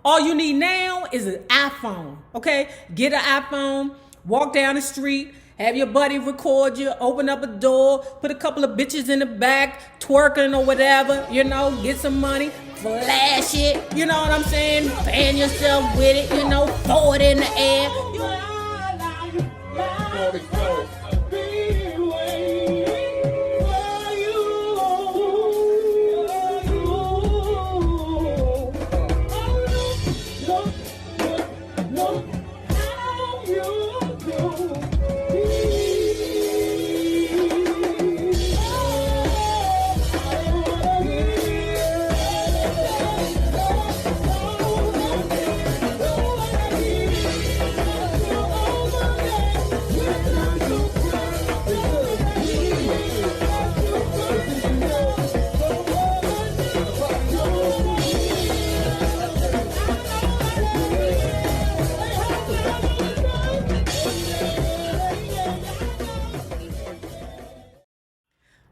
All you need now is an iPhone, okay? Get an iPhone, walk down the street, have your buddy record you, open up a door, put a couple of bitches in the back, twerking or whatever, get some money, flash it, you know what I'm saying? Fan yourself with it, throw it in the air.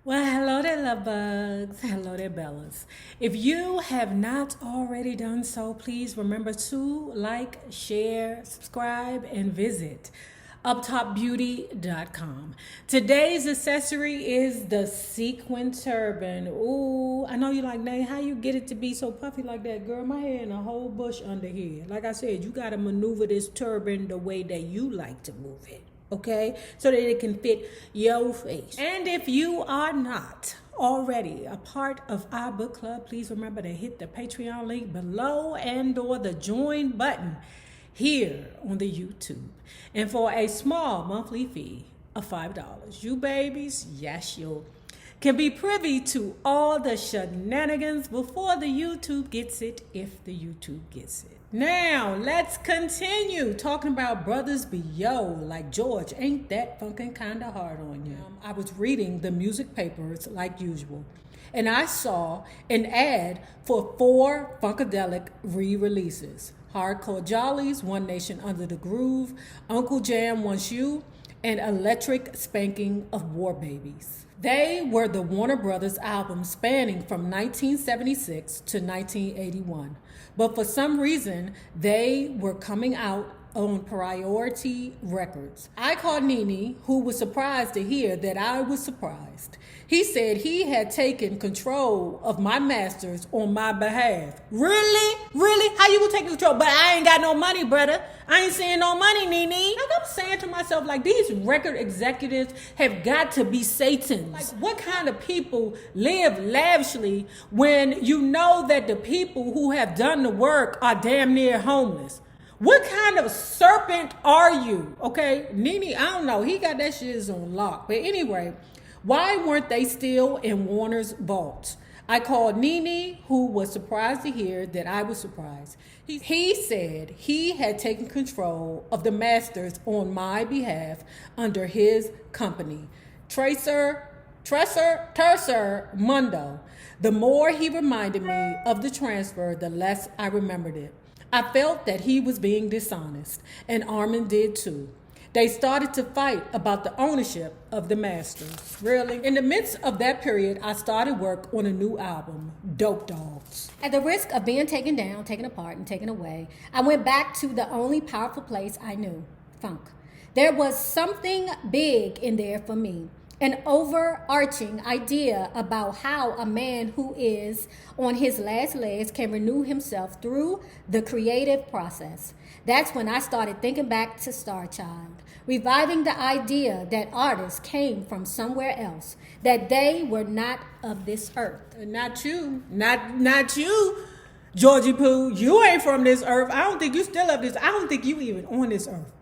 Well, hello there, love bugs. Hello there, Bellas. If you have not already done so, please remember to like, share, subscribe, and visit uptopbeauty.com. Today's accessory is the sequin turban. Ooh, I know you're like, Nay, how you get it to be so puffy like that? Girl, my hair in a whole bush under here. Like I said, you got to maneuver this turban the way that you like to move it. Okay, so that it can fit your face. And if you are not already a part of our book club, please remember to hit the Patreon link below and or the join button here on the YouTube. And for a small monthly fee of $5, you babies, yes, you can be privy to all the shenanigans before the YouTube gets it, if the YouTube gets it. Now, let's continue talking about brothers B.O. like George. Ain't that Funkin' kinda hard on you? I was reading the music papers like usual, and I saw an ad for 4 Funkadelic re-releases. Hardcore Jollies, One Nation Under the Groove, Uncle Jam Wants You, and Electric Spanking of War Babies. They were the Warner Brothers albums spanning from 1976 to 1981. But for some reason, they were coming out on Priority Records. I called Nene, who was surprised to hear that I was surprised. He said he had taken control of my masters on my behalf. Really? Really? How you gonna take control? But I ain't got no money, brother. I ain't seeing no money, Nene. Like, I'm saying to myself, like, these record executives have got to be Satans. Like, what kind of people live lavishly when you know that the people who have done the work are damn near homeless? What kind of serpent are you? Okay, Nene, I don't know. He got that shit on lock. But anyway, why weren't they still in Warner's vaults? I called Nene, who was surprised to hear that I was surprised. He said he had taken control of the masters on my behalf under his company, Tercer Mundo. The more he reminded me of the transfer, the less I remembered it. I felt that he was being dishonest, and Armin did too. They started to fight about the ownership of the masters. Really? In the midst of that period, I started work on a new album, Dope Dogs. At the risk of being taken down, taken apart, and taken away, I went back to the only powerful place I knew, funk. There was something big in there for me. An overarching idea about how a man who is on his last legs can renew himself through the creative process. That's when I started thinking back to Star Child, reviving the idea that artists came from somewhere else, that they were not of this earth. Not you. Not you, Georgie Pooh. You ain't from this earth. I don't think you still of this. I don't think you even on this earth.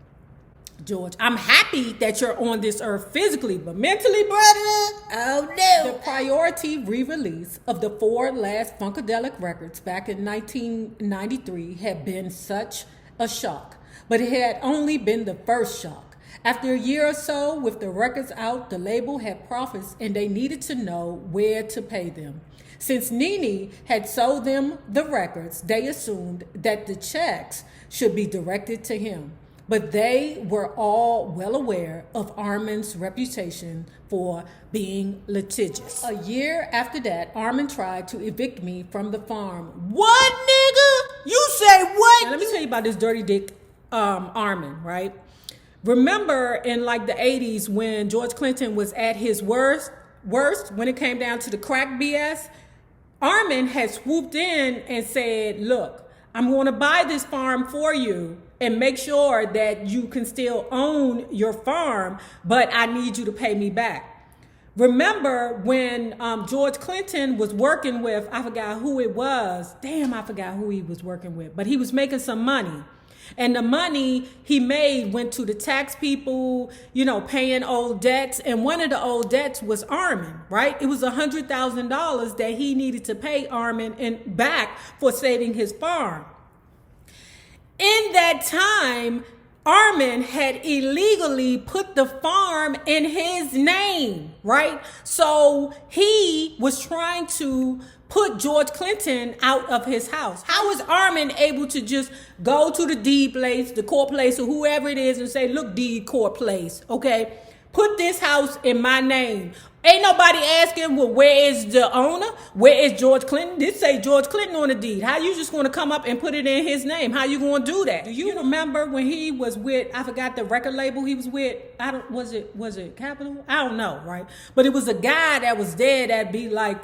George, I'm happy that you're on this earth physically, but mentally, brother, oh no. The Priority re-release of the 4 last Funkadelic records back in 1993 had been such a shock, but it had only been the first shock. After a year or so with the records out, the label had profits and they needed to know where to pay them. Since Nene had sold them the records, they assumed that the checks should be directed to him. But they were all well aware of Armin's reputation for being litigious. A year after that, Armin tried to evict me from the farm. What, nigga? You say what? Now, let me tell you about this dirty dick Armin, right? Remember in like the 80s when George Clinton was at his worst when it came down to the crack BS, Armin had swooped in and said, look, I'm going to buy this farm for you and make sure that you can still own your farm, but I need you to pay me back. Remember when George Clinton was working with, I forgot who it was. Damn, I forgot who he was working with, but he was making some money. And the money he made went to the tax people, paying old debts. And one of the old debts was Armin, right? It was $100,000 that he needed to pay Armin back for saving his farm. In that time, Armin had illegally put the farm in his name, right? So he was trying to put George Clinton out of his house. How is Armin able to just go to the deed place, the court place, or whoever it is and say, look, deed court place, okay? Put this house in my name. Ain't nobody asking, well, where is the owner? Where is George Clinton? This say George Clinton on the deed. How you just going to come up and put it in his name? How you going to do that? Do you remember when he was with, I forgot the record label he was with? Was it Capitol? I don't know, right? But it was a guy that was there that'd be like,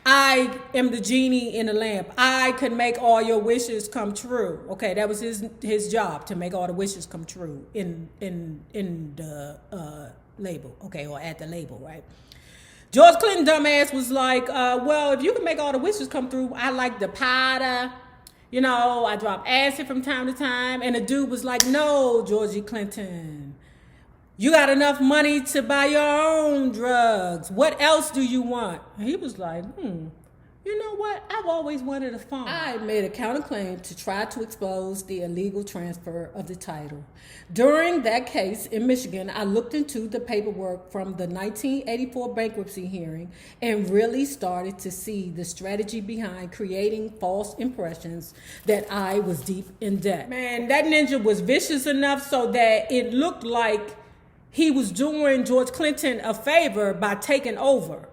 I am the genie in the lamp. I can make all your wishes come true. Okay, that was his job, to make all the wishes come true in the label, okay, or at the label, right? George Clinton dumbass was like, well, if you can make all the wishes come through, I like the powder. I drop acid from time to time. And the dude was like, no, Georgie Clinton, you got enough money to buy your own drugs. What else do you want? And he was like, you know what? I've always wanted a farm. I made a counterclaim to try to expose the illegal transfer of the title. During that case in Michigan, I looked into the paperwork from the 1984 bankruptcy hearing and really started to see the strategy behind creating false impressions that I was deep in debt. Man, that ninja was vicious enough so that it looked like he was doing George Clinton a favor by taking over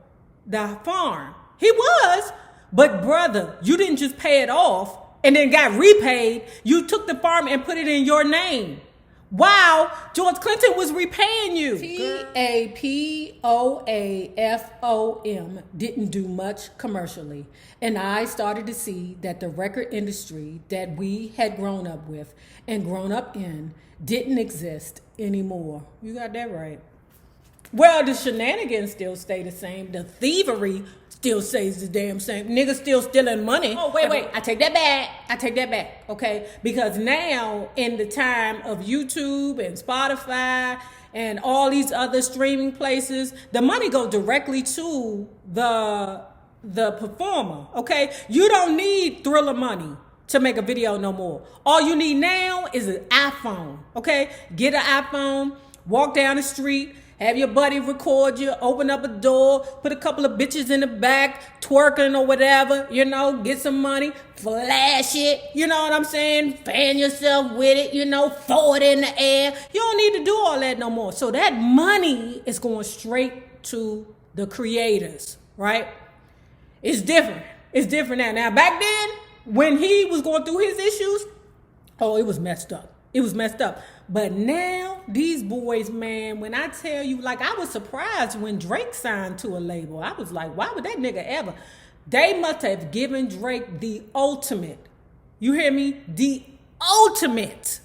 the farm. He was, but brother, you didn't just pay it off and then got repaid. You took the farm and put it in your name. Wow, George Clinton was repaying you. TAPOAFOM didn't do much commercially. And I started to see that the record industry that we had grown up with and grown up in didn't exist anymore. You got that right. Well, the shenanigans still stay the same. The thievery still stays the damn same. Niggas still stealing money. Oh, wait. I take that back. Okay? Because now, in the time of YouTube and Spotify and all these other streaming places, the money goes directly to the performer. Okay? You don't need Thriller money to make a video no more. All you need now is an iPhone. Okay? Get an iPhone, walk down the street, have your buddy record you, open up a door, put a couple of bitches in the back, twerking or whatever, get some money, flash it, you know what I'm saying? Fan yourself with it, throw it in the air. You don't need to do all that no more. So that money is going straight to the creators, right? It's different. It's different now. Now, back then, when he was going through his issues, it was messed up. It was messed up. But now, these boys, man, when I tell you, like, I was surprised when Drake signed to a label. I was like, why would that nigga ever? They must have given Drake the ultimate. You hear me? The ultimate.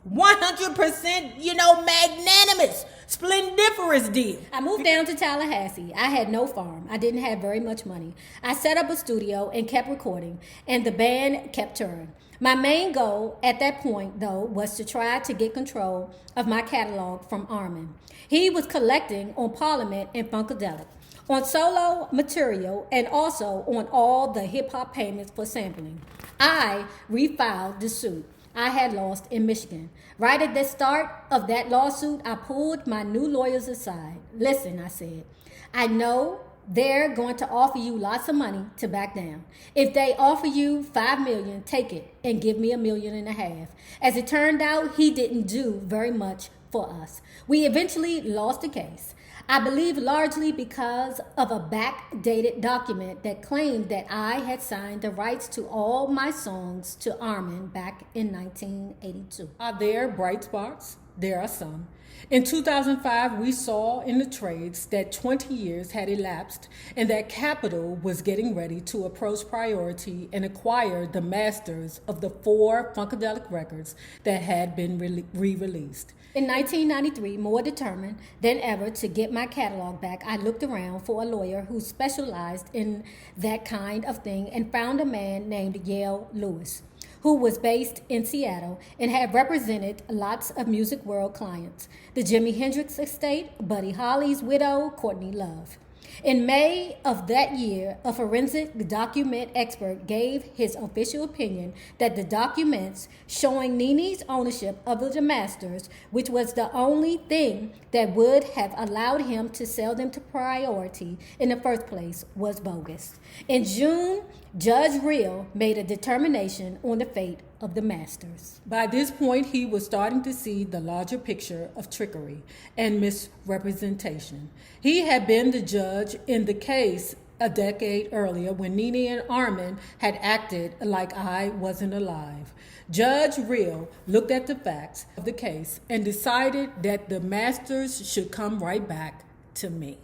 100%, magnanimous, splendiferous deal. I moved down to Tallahassee. I had no farm. I didn't have very much money. I set up a studio and kept recording, and the band kept touring. My main goal at that point, though, was to try to get control of my catalog from Armin. He was collecting on Parliament and Funkadelic, on solo material, and also on all the hip-hop payments for sampling. I refiled the suit I had lost in Michigan. Right at the start of that lawsuit, I pulled my new lawyers aside. Listen, I said, I know they're going to offer you lots of money to back down. If they offer you $5 million, take it and give me $1.5 million. As it turned out, he didn't do very much for us. We eventually lost the case. I believe largely because of a backdated document that claimed that I had signed the rights to all my songs to Armin back in 1982. Are there bright spots? There are some. In 2005, we saw in the trades that 20 years had elapsed and that Capitol was getting ready to approach priority and acquire the masters of the 4 Funkadelic records that had been re-released. In 1993, more determined than ever to get my catalog back, I looked around for a lawyer who specialized in that kind of thing and found a man named Yale Lewis, who was based in Seattle and had represented lots of music world clients. The Jimi Hendrix estate, Buddy Holly's widow, Courtney Love. In May of that year, a forensic document expert gave his official opinion that the documents showing Nene's ownership of the masters, which was the only thing that would have allowed him to sell them to priority in the first place, was bogus. In June, Judge Real made a determination on the fate of the masters. By this point, he was starting to see the larger picture of trickery and misrepresentation. He had been the judge in the case a decade earlier when Nene and Armin had acted like I wasn't alive. Judge Real looked at the facts of the case and decided that the masters should come right back to me.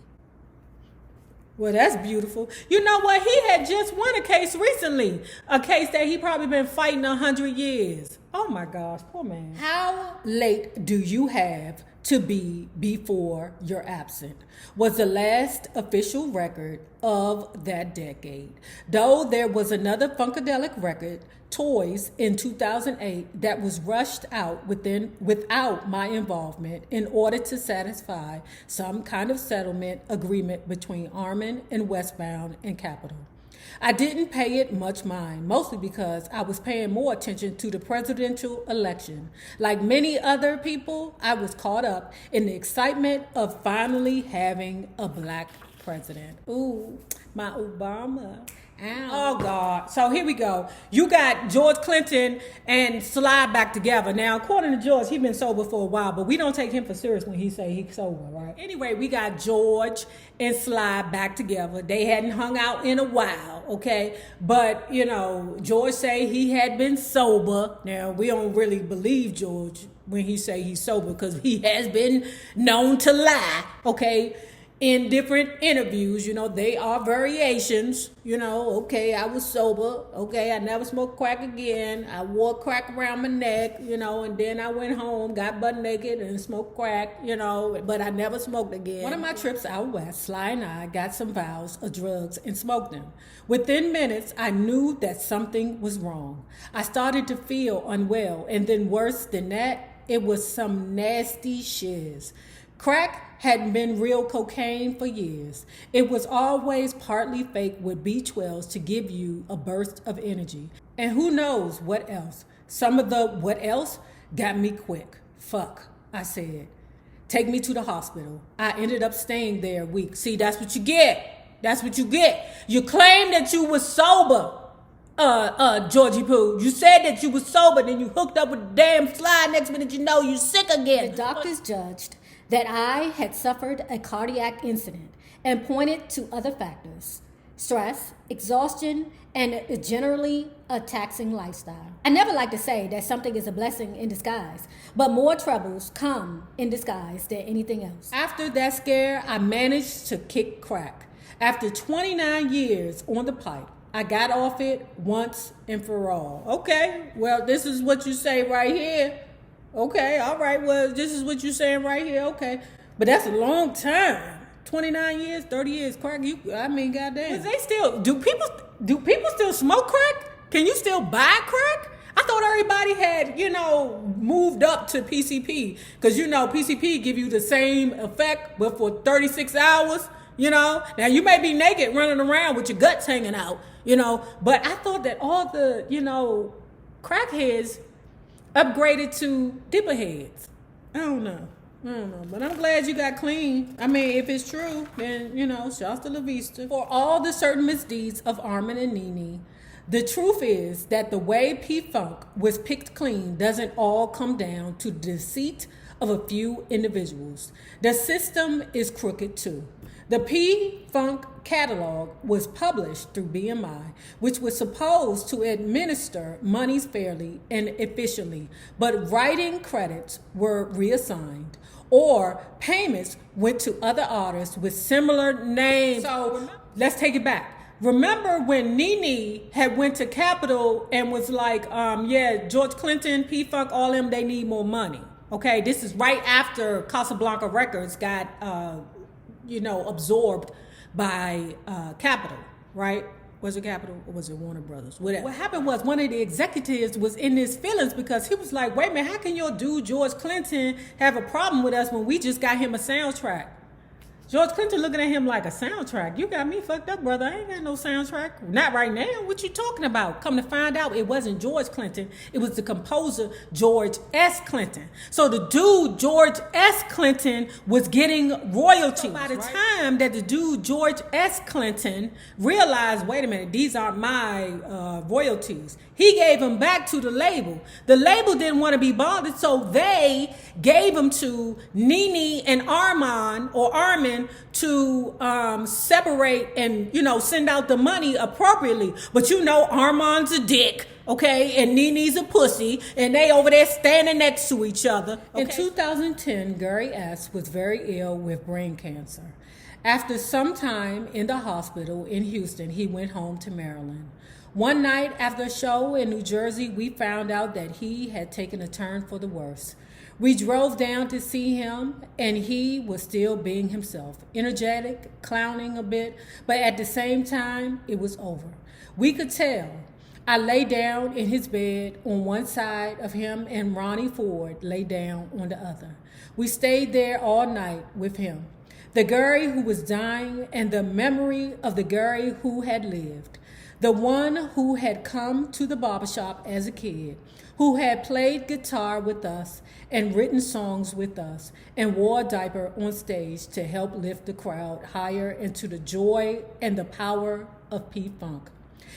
Well, that's beautiful. You know what? He had just won a case recently. A case that he probably been fighting 100 years. Oh my gosh, poor man. How late do you have to be before you're absent? Was the last official record of that decade. Though there was another Funkadelic record, Toys, in 2008 that was rushed out without my involvement in order to satisfy some kind of settlement agreement between Armin and Westbound and Capitol. I didn't pay it much mind, mostly because I was paying more attention to the presidential election. Like many other people, I was caught up in the excitement of finally having a black president. Ooh, my Obama. Ow. Oh, God. So here we go. You got George Clinton and Sly back together. Now, according to George, he's been sober for a while, but we don't take him for serious when he say he's sober, right? Anyway, we got George and Sly back together. They hadn't hung out in a while, okay? But, you know, George say he had been sober. Now, we don't really believe George when he say he's sober because he has been known to lie, okay? In different interviews, you know, they are variations, you know, okay, I was sober, okay, I never smoked crack again, I wore crack around my neck, you know, and then I went home, got butt naked and smoked crack, you know, but I never smoked again. One of my trips out west, Sly and I got some vials of drugs and smoked them. Within minutes, I knew that something was wrong. I started to feel unwell, and then worse than that, it was some nasty shiz. Crack hadn't been real cocaine for years. It was always partly fake with B12s to give you a burst of energy. And who knows what else. Some of the what else got me quick. Fuck, I said. Take me to the hospital. I ended up staying there a week. See, that's what you get. That's what you get. You claim that you was sober. Georgie Pooh, you said that you was sober, then you hooked up with the damn Sly. Next minute you know you sick again. The doctors judged that I had suffered a cardiac incident and pointed to other factors: stress, exhaustion, and generally a taxing lifestyle. I never like to say that something is a blessing in disguise, but more troubles come in disguise than anything else. After that scare, I managed to kick crack. After 29 years on the pipe, I got off it once and for all. Okay, well, this is what you say right here. Okay, all right, well, this is what you're saying right here, okay. But that's a long time. 29 years, 30 years, crack, I mean, goddamn. But they still, do people still smoke crack? Can you still buy crack? I thought everybody had, you know, moved up to PCP. Because, you know, PCP give you the same effect, but for 36 hours, you know. Now, you may be naked running around with your guts hanging out, you know. But I thought that all the, you know, crackheads upgraded to dipper heads. I don't know, but I'm glad you got clean. I mean, if it's true, then, you know, shouts to La Vista. For all the certain misdeeds of Armin and Nene, the truth is that the way P-Funk was picked clean doesn't all come down to deceit of a few individuals. The system is crooked too. The P-Funk catalog was published through BMI, which was supposed to administer monies fairly and efficiently, but writing credits were reassigned or payments went to other artists with similar names. So let's take it back. Remember when Nene had went to Capitol and was like, yeah, George Clinton, P-Funk, all them, they need more money. Okay, this is right after Casablanca Records got, absorbed by Capitol, right? Was it Capitol or was it Warner Brothers? Whatever. What happened was one of the executives was in his feelings because he was like, wait a minute, how can your dude George Clinton have a problem with us when we just got him a soundtrack? George Clinton looking at him like, a soundtrack? You got me fucked up, brother. I ain't got no soundtrack. Not right now. What you talking about? Come to find out, it wasn't George Clinton. It was the composer, George S. Clinton. So the dude, George S. Clinton, was getting royalties. So by the time that the dude, George S. Clinton, realized, wait a minute, these are my royalties, he gave them back to the label. The label didn't want to be bothered, so they gave them to Nene and Armin to separate and, send out the money appropriately. But Armand's a dick, okay, and Nene's a pussy, and they over there standing next to each other. Okay. In 2010, Gary S. was very ill with brain cancer. After some time in the hospital in Houston, he went home to Maryland. One night after a show in New Jersey, we found out that he had taken a turn for the worse. We drove down to see him, and he was still being himself, energetic, clowning a bit, but at the same time, it was over. We could tell. I lay down in his bed on one side of him, and Ronnie Ford lay down on the other. We stayed there all night with him. The Gary who was dying and the memory of the Gary who had lived. The one who had come to the barbershop as a kid, who had played guitar with us and written songs with us and wore a diaper on stage to help lift the crowd higher into the joy and the power of P-Funk.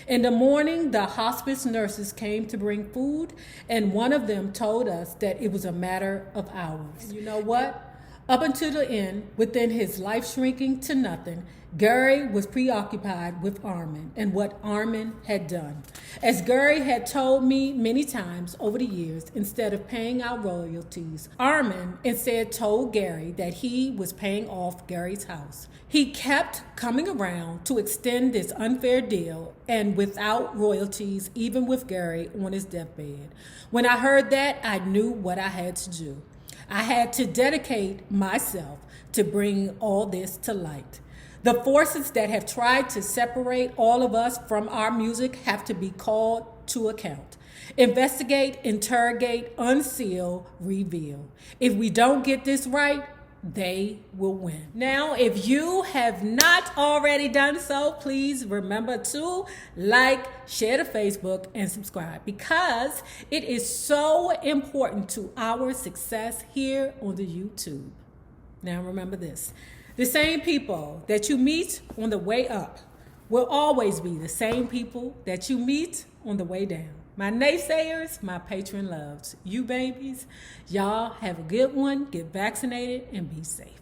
In the morning, the hospice nurses came to bring food, and one of them told us that it was a matter of hours. And you know what? Up until the end, within his life shrinking to nothing, Gary was preoccupied with Armin and what Armin had done. As Gary had told me many times over the years, instead of paying out royalties, Armin instead told Gary that he was paying off Gary's house. He kept coming around to extend this unfair deal and without royalties, even with Gary on his deathbed. When I heard that, I knew what I had to do. I had to dedicate myself to bring all this to light. The forces that have tried to separate all of us from our music have to be called to account. Investigate, interrogate, unseal, reveal. If we don't get this right, they will win. Now, if you have not already done so, please remember to like, share to Facebook, and subscribe because it is so important to our success here on the YouTube. Now, remember this. The same people that you meet on the way up will always be the same people that you meet on the way down. My naysayers, my patron loves. You babies, y'all have a good one, get vaccinated, and be safe.